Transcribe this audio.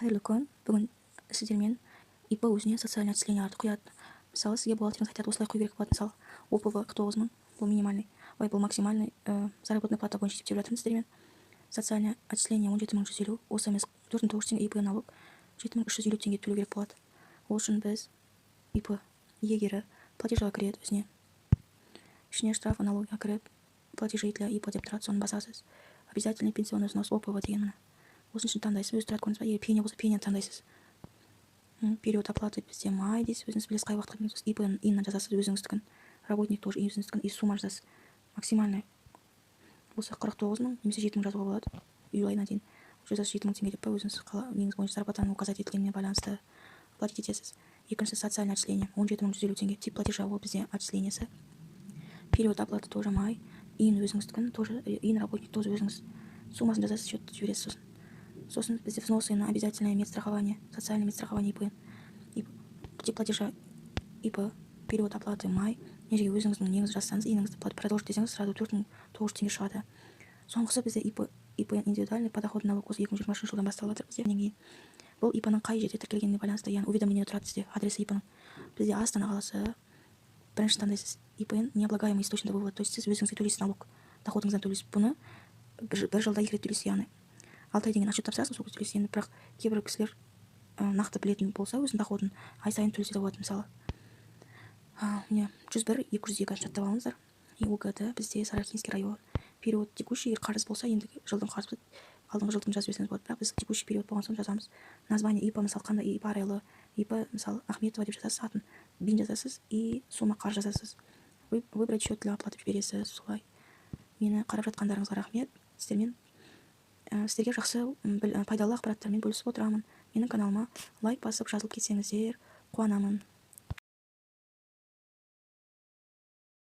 Қайырлы күн. Бүгін сіздермен ИП өзіне социальный отчисленияларды құяды. Мысалы, сізге бухгалтеріңіз айтады, осылай құю керек болады. Мысалы, ОПВ 9 мың, бұл минимальный, бұл максимальный заработная плата бойынша есептеп жатырмыз сіздермен. Социальное отчисление 17 150, осы емес 4900 теңге ИП налог 7350 теңге төлеу керек болады. Ол үшін біз ИП иегері платежға кіреді өзіне. Ішіне штраф налогқа кіріп, платежи для ИП деп тұрады, соны басасыз. Обязательный пенсионный взнос ОПВ деген міне. Осын үшін таңдайсыз, өзі тұрады көрдіңіз ба, егер пеня болса пеняны таңдайсыз. Период оплаты бізде май дейсіз, өзіңіз білесіз қай уақытқа бересіз. ИП инна жазасыз, өзіңіздікін, работник тоже өзіңіздікін, и сумма жазасыз. Максимальный болса 49 мың, немесе 7 мың жазуға болады. Үй айына дейін жазасыз 7 мың теңге деп па, өзіңіз неңіз бойынша зарплатаны указать етілгеніне байланысты платить етесіз. Екіншісі социальное отчисление 17 150 теңге, тип платежа ол бізде отчислениясы. Период оплаты тоже май, иін өзіңіздікін, тоже иін работник тоже өзіңіз. Суммасын жазасыз, счет жібересіз. Сосын бізде взносы на обязательное медстрахование, социальное медстрахование ИП. Тип платежа ИП, период оплаты май. Неге өзіңіздің неңізді жазсаңыз, иіңізді продолжить десеңіз, сразу 4900 теңге шығады. Соңғысы бізде ИП индивидуальный подоходный налог осы 2020 жылдан басталады бізде. Бұл ИП-ның қай жерде тіркелгеніне байланысты, яғни уведомление тұрады сізде, адресі ИП-ның. Бізде Астана қаласы, бірінші таңдайсыз ИП необлагаемый источник вывод, то есть сіз өзіңізге төлейсіз налог, доходыңыздан төлейсіз. Бұны бір жылда 2 рет төлейсіз, яғни 6 ай деген отчет тапсырасыз, сол төлейсіз. Енді бірақ кейбір кісілер нақты білетін болса, өзінің доходын ай сайын төлесе де болады. Мысалы, міне 101 202 отчеттап алыңыздар. ОГД бізде Саракинский район. Период текущий, егер қарыз болса, ендігі жылдың қарызы алдыңғы жылдың жазып берсеңіз болады. Бірақ біз текущий период болған соң жазамыз. Название ИП, мысалы, қандай ИП арайлы, ИП, мысалы, Ахметова деп жазасыз, атын, бин жазасыз и сумма қарыз жазасыз. Выбрать счет для оплаты бересіз, солай. Мені қарап жатқандарыңызға рахмет. Сіздерге жақсы пайдалы ақпараттармен бөлісіп отырамын. Менің каналыма лайк басып жазылып кетсеңіздер қуанамын.